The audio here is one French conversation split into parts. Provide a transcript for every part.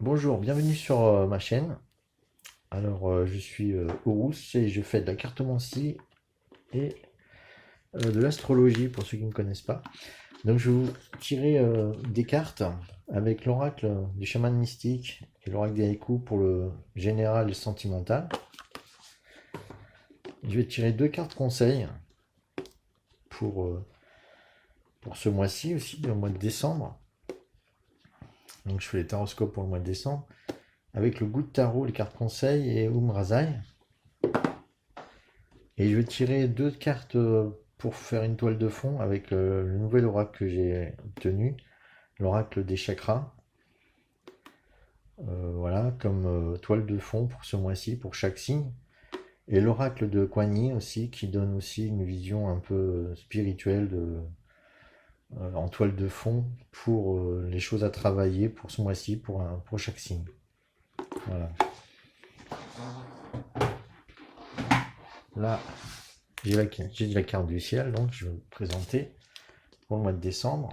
Bonjour, bienvenue sur ma chaîne. Je suis Horus et je fais de la cartomancie et de l'astrologie pour ceux qui ne me connaissent pas. Donc, je vais vous tirer des cartes avec l'oracle du chaman mystique et l'oracle des haïkus pour le général et sentimental. Je vais tirer deux cartes conseils pour, euh, pour ce mois-ci aussi, le mois de décembre. Donc, je fais les taroscopes pour le mois de décembre avec le goût de tarot, les cartes conseils et Umrazai. Et je vais tirer deux cartes pour faire une toile de fond avec le nouvel oracle que j'ai obtenu, l'oracle des chakras. Voilà, comme toile de fond pour ce mois-ci, pour chaque signe. Et l'oracle de Kuan Yin aussi, qui donne aussi une vision un peu spirituelle en toile de fond pour les choses à travailler pour ce mois-ci, pour chaque signe. Voilà. Là, j'ai la carte du ciel, donc je vais vous présenter pour le mois de décembre.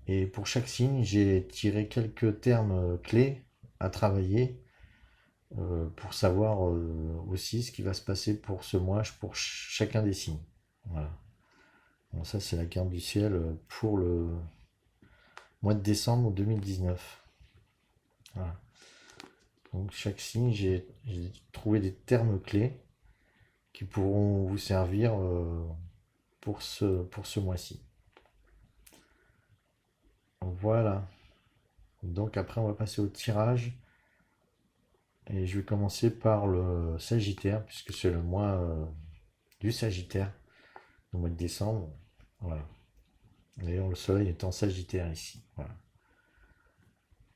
Et pour chaque signe, j'ai tiré quelques termes clés à travailler pour savoir aussi ce qui va se passer pour ce mois, pour chacun des signes. Voilà. Bon, ça, c'est la carte du ciel pour le mois de décembre 2019. Voilà. Donc, chaque signe, j'ai trouvé des termes clés qui pourront vous servir pour ce mois-ci. Voilà. Donc, après, on va passer au tirage. Et je vais commencer par le Sagittaire, puisque c'est le mois du Sagittaire, le mois de décembre. Voilà. D'ailleurs, le soleil est en Sagittaire ici. Voilà.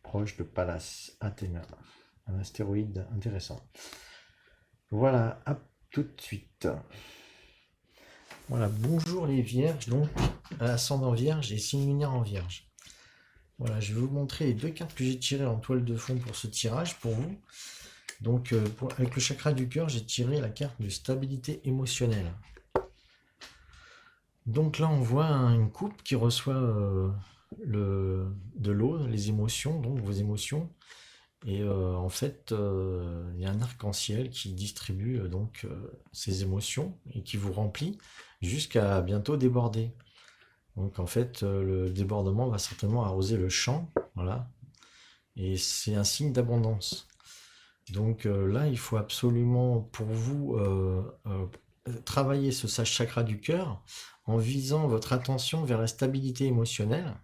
Proche de Pallas Athéna. Un astéroïde intéressant. Voilà, à tout de suite. Voilà, bonjour les vierges, donc ascendant vierge et signe lunaire en vierge. Voilà, je vais vous montrer les deux cartes que j'ai tirées en toile de fond pour ce tirage, pour vous. Donc, avec le chakra du cœur, j'ai tiré la carte de stabilité émotionnelle. Donc là, on voit une coupe qui reçoit de l'eau, les émotions, donc vos émotions. Et en fait, il y a un arc-en-ciel qui distribue ces émotions et qui vous remplit jusqu'à bientôt déborder. Donc en fait, le débordement va certainement arroser le champ, voilà. Et c'est un signe d'abondance. Donc là, il faut absolument pour vous travailler ce chakra du cœur en visant votre attention vers la stabilité émotionnelle.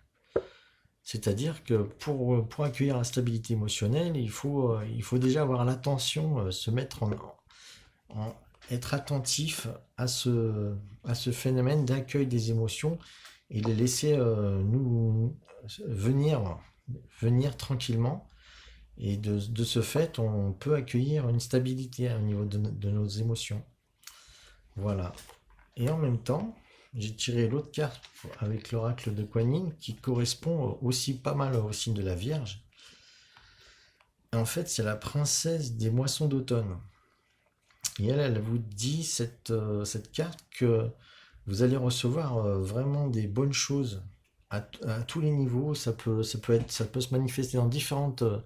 C'est-à-dire que pour accueillir la stabilité émotionnelle, il faut déjà avoir l'attention, se mettre être attentif à ce phénomène d'accueil des émotions et les laisser nous venir tranquillement. Et de ce fait, on peut accueillir une stabilité au niveau de nos émotions. Voilà. Et en même temps, j'ai tiré l'autre carte avec l'oracle de Kuan Yin qui correspond aussi pas mal au signe de la Vierge. Et en fait, c'est la princesse des moissons d'automne. Et elle vous dit, cette carte, que vous allez recevoir vraiment des bonnes choses à tous les niveaux. Ça peut se manifester dans de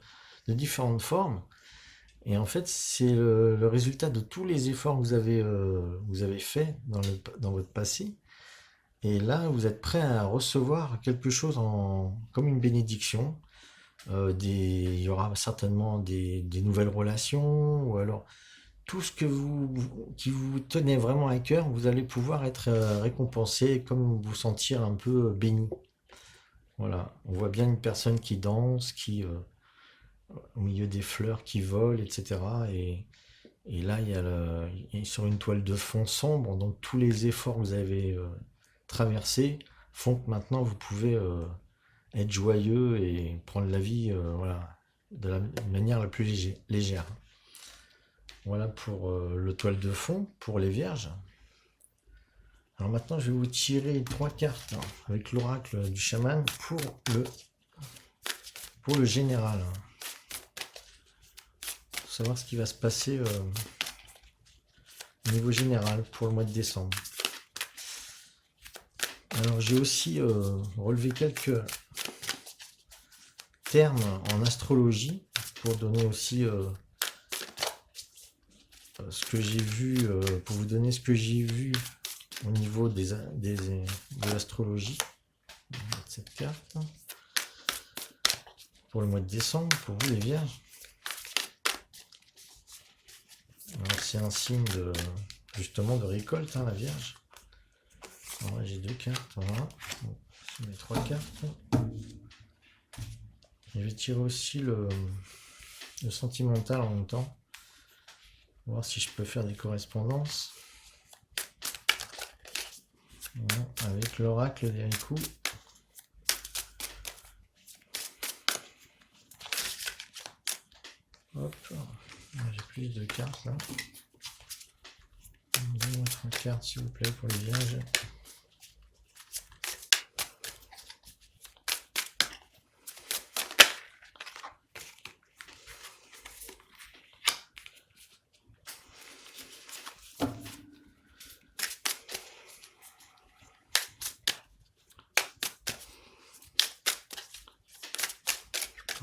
différentes formes. Et en fait, c'est le résultat de tous les efforts que vous avez faits dans votre passé. Et là, vous êtes prêt à recevoir quelque chose comme une bénédiction. Il y aura certainement des nouvelles relations, ou alors tout ce qui vous tenait vraiment à cœur, vous allez pouvoir être récompensé, comme vous sentir un peu béni. Voilà, on voit bien une personne qui danse, au milieu des fleurs qui volent, etc. Et là, il est sur une toile de fond sombre, donc tous les efforts que vous avez traversés font que maintenant vous pouvez être joyeux et prendre la vie voilà, de la manière la plus légère. Voilà pour le toile de fond, pour les vierges. Alors maintenant, je vais vous tirer trois cartes avec l'oracle du chaman pour le général. Pour savoir ce qui va se passer au niveau général pour le mois de décembre. Alors j'ai aussi relevé quelques termes en astrologie pour donner aussi ce que j'ai vu, pour vous donner ce que j'ai vu au niveau de l'astrologie. On va mettre cette carte pour le mois de décembre, pour vous les vierges. C'est un signe de justement de récolte, hein, la vierge. Alors, j'ai 2 cartes, voilà. Bon, je mets 3 cartes. Je vais tirer aussi le sentimental en même temps. Voir si je peux faire des correspondances. Voilà, avec l'oracle d'Érico. Hop, j'ai plus de cartes là. Donnez-moi 3 cartes s'il vous plaît pour les vierges.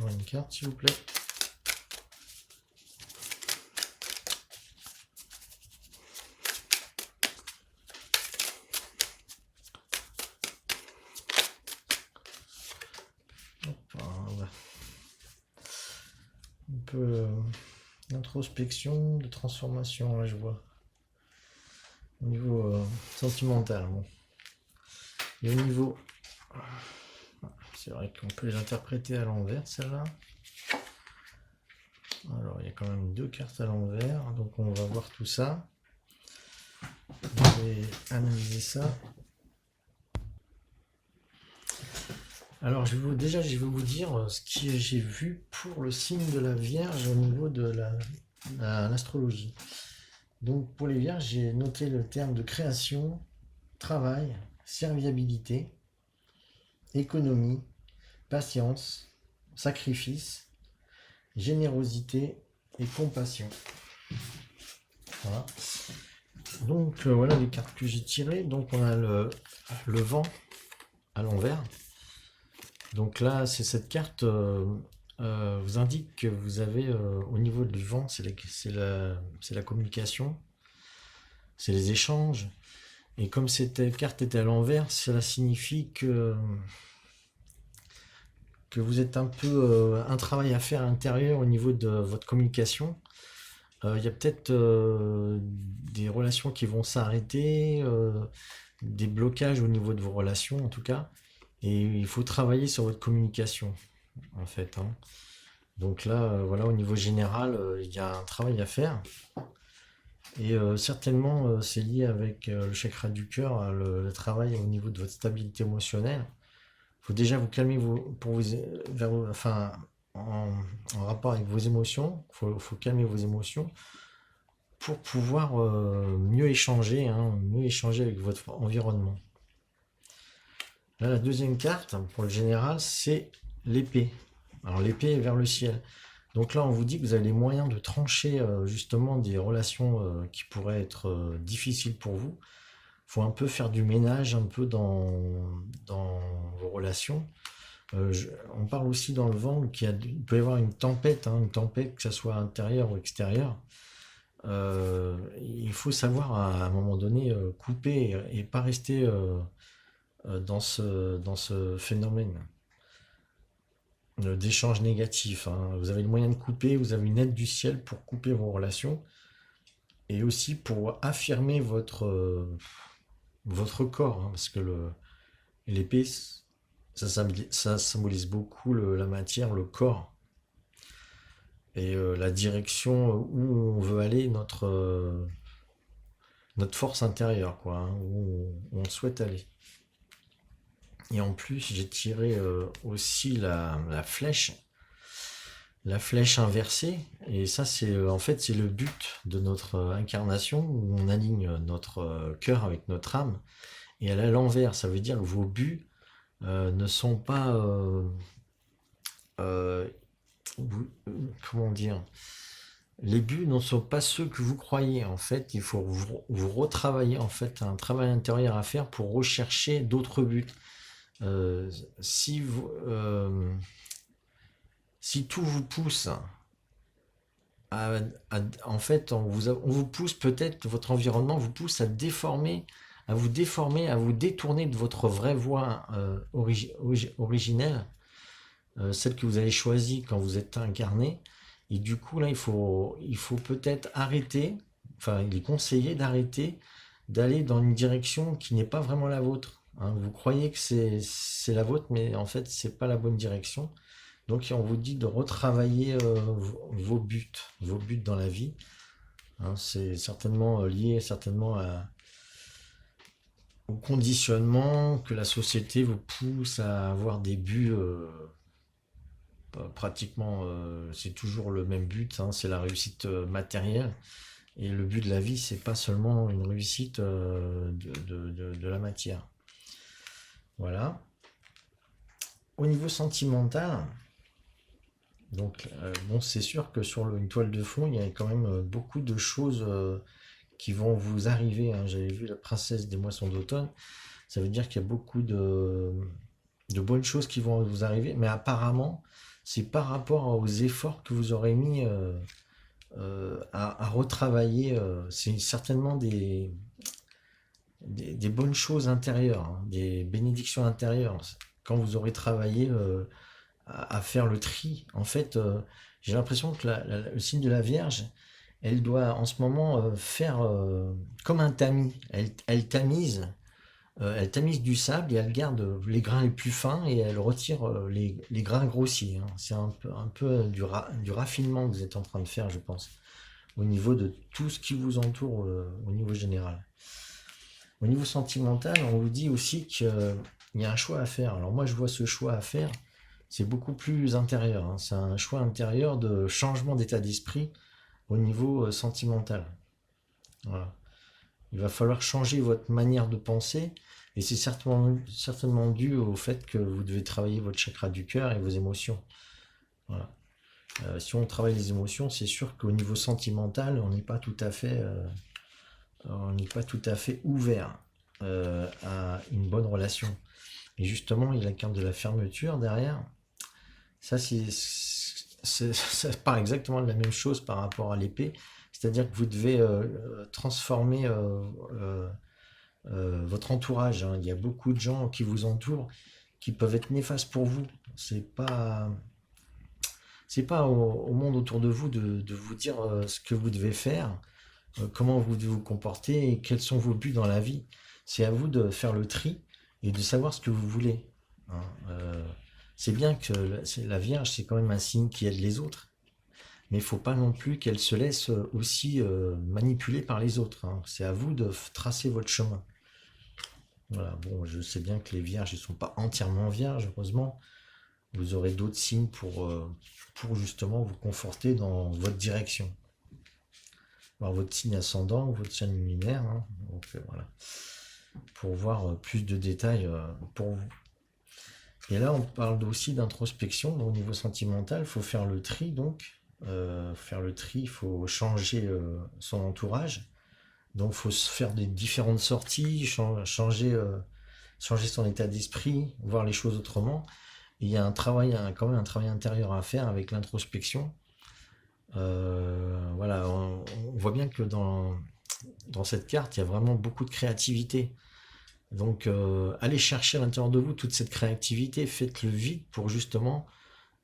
Une carte s'il vous plaît. Un peu d'introspection, de transformation, là je vois. Au niveau sentimental. Bon. Et au niveau... C'est vrai qu'on peut les interpréter à l'envers, celle-là. Alors, il y a quand même 2 cartes à l'envers, donc on va voir tout ça. Je vais analyser ça. Alors, déjà, je vais vous dire ce que j'ai vu pour le signe de la Vierge au niveau de l'astrologie. Donc, pour les Vierges, j'ai noté le terme de création, travail, serviabilité, économie, patience, sacrifice, générosité et compassion. Voilà. Donc voilà les cartes que j'ai tirées. Donc on a le vent à l'envers. Donc là, c'est cette carte vous indique que vous avez au niveau du vent, c'est la communication, c'est les échanges. Et comme cette carte était à l'envers, cela signifie que vous êtes un peu un travail à faire à l'intérieur au niveau de votre communication. Il y a peut-être des relations qui vont s'arrêter, des blocages au niveau de vos relations en tout cas. Et il faut travailler sur votre communication en fait. Hein. Donc là, voilà, au niveau général, il y a un travail à faire. Et certainement, c'est lié avec le chakra du cœur, le travail au niveau de votre stabilité émotionnelle. Il faut déjà vous calmer en rapport avec vos émotions. Il faut calmer vos émotions pour pouvoir mieux échanger avec votre environnement. Là, la deuxième carte, pour le général, c'est l'épée. Alors l'épée est vers le ciel. Donc là, on vous dit que vous avez les moyens de trancher justement des relations qui pourraient être difficiles pour vous. Il faut un peu faire du ménage un peu dans vos relations. On parle aussi dans le vent il peut y avoir une tempête, que ce soit intérieure ou extérieure. Il faut savoir à un moment donné couper et pas rester dans ce phénomène d'échange négatif. Hein. Vous avez le moyen de couper, vous avez une aide du ciel pour couper vos relations et aussi pour affirmer votre corps, hein, parce que l'épée, ça symbolise beaucoup la matière, le corps et la direction où on veut aller, notre force intérieure, quoi, hein, où on souhaite aller. Et en plus, j'ai tiré aussi la flèche inversée. Et ça, en fait, c'est le but de notre incarnation, où on aligne notre cœur avec notre âme. Et elle est à l'envers, ça veut dire que vos buts ne sont pas... comment dire, les buts ne sont pas ceux que vous croyez. En fait, il faut vous retravailler, en fait, un travail intérieur à faire pour rechercher d'autres buts. Si vous si tout vous pousse en fait, on vous pousse peut-être, votre environnement vous pousse à vous déformer, à vous détourner de votre vraie voie originelle, celle que vous avez choisie quand vous êtes incarné. Et du coup, là, il faut peut-être arrêter, enfin, il est conseillé d'arrêter, d'aller dans une direction qui n'est pas vraiment la vôtre. Hein. Vous croyez que c'est la vôtre, mais en fait, c'est pas la bonne direction. Donc, on vous dit de retravailler vos buts dans la vie. Hein, c'est certainement lié certainement au conditionnement que la société vous pousse à avoir des buts pratiquement, c'est toujours le même but, hein, c'est la réussite matérielle. Et le but de la vie, c'est pas seulement une réussite de la matière. Voilà. Au niveau sentimental, donc bon, c'est sûr que sur une toile de fond, il y a quand même beaucoup de choses qui vont vous arriver. Hein. J'avais vu La Princesse des Moissons d'Automne. Ça veut dire qu'il y a beaucoup de bonnes choses qui vont vous arriver, mais apparemment, c'est par rapport aux efforts que vous aurez mis à retravailler. C'est certainement des bonnes choses intérieures, hein, des bénédictions intérieures. Quand vous aurez travaillé à faire le tri, en fait, j'ai l'impression que le signe de la Vierge, elle doit en ce moment faire comme un tamis. Elle tamise du sable et elle garde les grains les plus fins et elle retire les grains grossiers. Hein. C'est un peu du raffinement que vous êtes en train de faire, je pense, au niveau de tout ce qui vous entoure au niveau général. Au niveau sentimental, on vous dit aussi qu'il y a un choix à faire. Alors moi, je vois ce choix à faire, c'est beaucoup plus intérieur. Hein. C'est un choix intérieur de changement d'état d'esprit au niveau sentimental. Voilà. Il va falloir changer votre manière de penser et c'est certainement dû au fait que vous devez travailler votre chakra du cœur et vos émotions. Voilà. Si on travaille les émotions, c'est sûr qu'au niveau sentimental, on n'est pas tout à fait ouvert à une bonne relation. Et justement, il y a la carte de la fermeture derrière. Ça, ça part exactement de la même chose par rapport à l'épée. C'est-à-dire que vous devez transformer votre entourage. Hein. Il y a beaucoup de gens qui vous entourent qui peuvent être néfastes pour vous. C'est pas au monde autour de vous de vous dire ce que vous devez faire, comment vous devez vous comporter et quels sont vos buts dans la vie. C'est à vous de faire le tri et de savoir ce que vous voulez. Hein. C'est bien que la Vierge, c'est quand même un signe qui aide les autres. Mais il ne faut pas non plus qu'elle se laisse aussi manipuler par les autres. Hein. C'est à vous de tracer votre chemin. Voilà, bon, je sais bien que les vierges ne sont pas entièrement vierges, heureusement. Vous aurez d'autres signes pour justement vous conforter dans votre direction. Alors, votre signe ascendant, votre signe luminaire. Hein. Donc voilà, pour voir plus de détails pour vous. Et là, on parle aussi d'introspection. Au niveau sentimental, il faut faire le tri, donc. Il faut changer son entourage. Donc, il faut se faire des différentes sorties, changer son état d'esprit, voir les choses autrement. Et il y a quand même un travail intérieur à faire avec l'introspection. Voilà, on voit bien que dans cette carte, il y a vraiment beaucoup de créativité. Donc, allez chercher à l'intérieur de vous toute cette créativité, faites le vide pour justement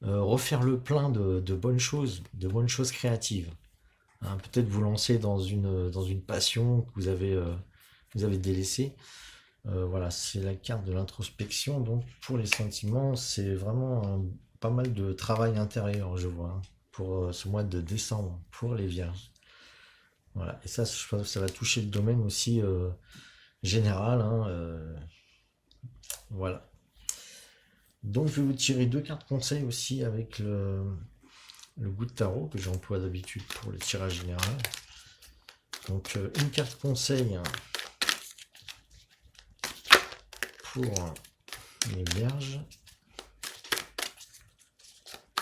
refaire le plein de bonnes choses créatives. Hein, peut-être vous lancer dans une passion que vous avez délaissée. Voilà, c'est la carte de l'introspection. Donc, pour les sentiments, c'est vraiment pas mal de travail intérieur, je vois, hein, pour ce mois de décembre, pour les vierges. Voilà, et ça va toucher le domaine aussi général. Hein, voilà. Donc, je vais vous tirer 2 cartes conseils aussi avec le goût de tarot que j'emploie d'habitude pour le tirage général. Donc, une carte conseil pour les vierges.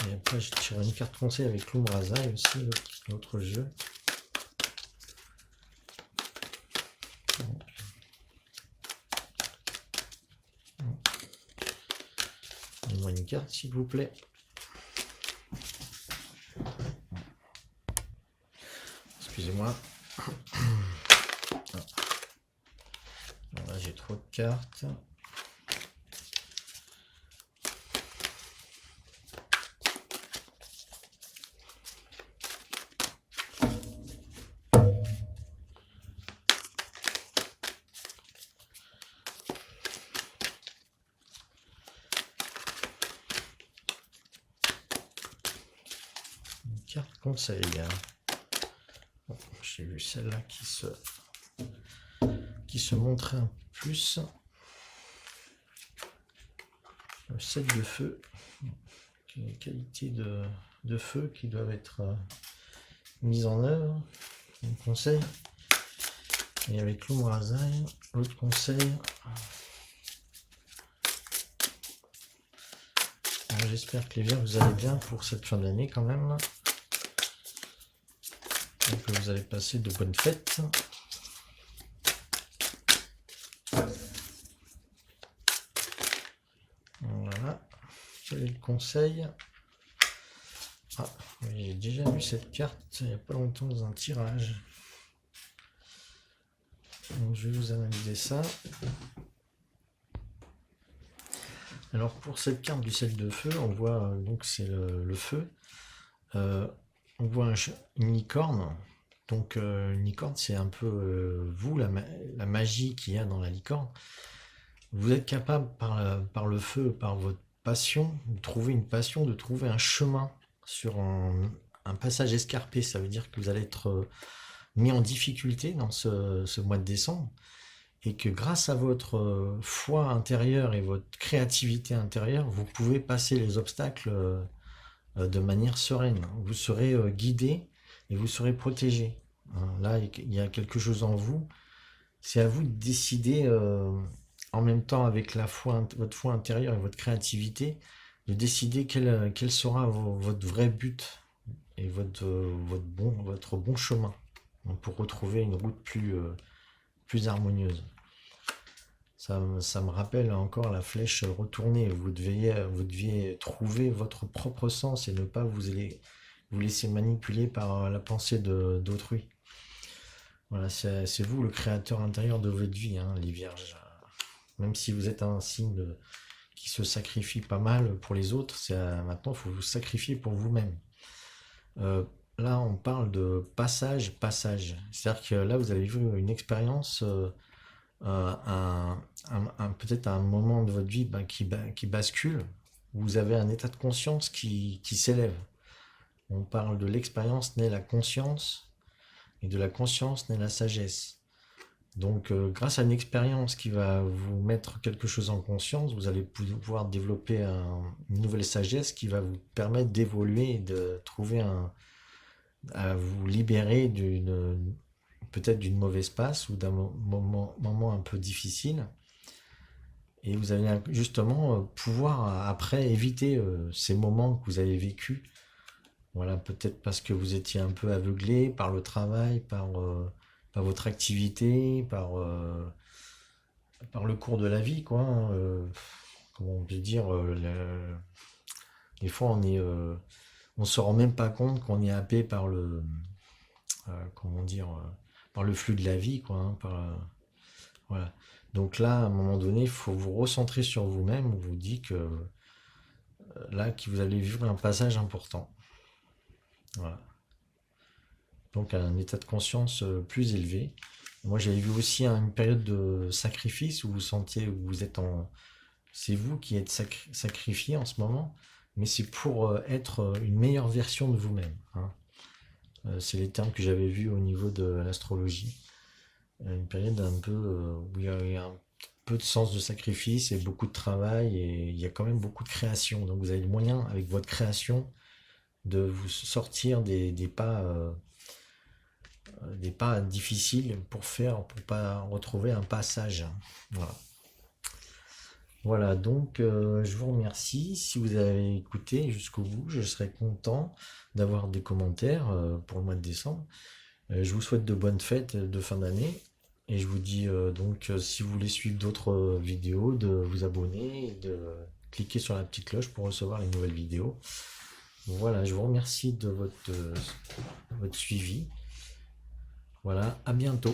Et après, je tire une carte conseil avec l'Umbrasaï aussi, l'autre jeu. Donne-moi une carte, s'il vous plaît. excusez-moi. Là, j'ai trop de cartes. Une carte conseil. Bon, j'ai vu celle-là qui se montrait un peu plus. Le 7 de feu. Une qualité de feu qui doivent être mises en œuvre. Un conseil. Et avec l'ombrazaï, l'autre conseil. J'espère que les verts vous allez bien pour cette fin d'année quand même. Et que vous allez passer de bonnes fêtes. Voilà. Quel est le conseil? Ah, j'ai déjà vu cette carte il n'y a pas longtemps dans un tirage. Donc je vais vous analyser ça. Alors pour cette carte du 7 de feu, on voit donc c'est le feu. On voit une licorne. Donc une licorne, c'est un peu vous, la magie qu'il y a dans la licorne. Vous êtes capable par le feu, par votre passion, de trouver une passion, de trouver un chemin sur un passage escarpé. Ça veut dire que vous allez être mis en difficulté dans ce mois de décembre. Et que grâce à votre foi intérieure et votre créativité intérieure, vous pouvez passer les obstacles de manière sereine. Vous serez guidé et vous serez protégé. Là, il y a quelque chose en vous. C'est à vous de décider, en même temps avec votre foi intérieure et votre créativité, de décider quel sera votre vrai but et votre bon chemin pour retrouver une route plus harmonieuse. Ça me rappelle encore la flèche retournée. Vous deviez trouver votre propre sens et ne pas vous laisser manipuler par la pensée d'autrui. Voilà, c'est vous le créateur intérieur de votre vie, hein, les vierges. Même si vous êtes un signe qui se sacrifie pas mal pour les autres, maintenant il faut vous sacrifier pour vous-même. Là, on parle de passage. C'est-à-dire que là, vous avez vu une expérience... peut-être un moment de votre vie qui bascule, où vous avez un état de conscience qui s'élève. On parle de l'expérience naît la conscience, et de la conscience naît la sagesse. Donc, grâce à une expérience qui va vous mettre quelque chose en conscience, vous allez pouvoir développer une nouvelle sagesse qui va vous permettre d'évoluer et de trouver à vous libérer peut-être d'une mauvaise passe ou d'un moment un peu difficile. Et vous allez justement pouvoir après éviter ces moments que vous avez vécus. Voilà, peut-être parce que vous étiez un peu aveuglé par le travail, par votre activité, par le cours de la vie, quoi. Comment on peut dire, des fois on se rend même pas compte qu'on est happé par comment dire, par le flux de la vie, quoi. Hein, voilà. Donc là, à un moment donné, il faut vous recentrer sur vous-même. On vous dit que là, que vous allez vivre un passage important. Voilà. Donc un état de conscience plus élevé. Moi, j'avais vu aussi une période de sacrifice où vous sentez, où vous êtes c'est vous qui êtes sacrifié en ce moment, mais c'est pour être une meilleure version de vous-même. Hein. C'est les termes que j'avais vus au niveau de l'astrologie. Une période un peu où il y a un peu de sens de sacrifice et beaucoup de travail, et il y a quand même beaucoup de création. Donc vous avez le moyen, avec votre création, de vous sortir des pas difficiles pour pas retrouver un passage. Voilà. Voilà, donc je vous remercie. Si vous avez écouté jusqu'au bout, je serais content d'avoir des commentaires pour le mois de décembre. Je vous souhaite de bonnes fêtes de fin d'année. Et je vous dis donc, si vous voulez suivre d'autres vidéos, de vous abonner et de cliquer sur la petite cloche pour recevoir les nouvelles vidéos. Voilà, je vous remercie de votre suivi. Voilà, à bientôt.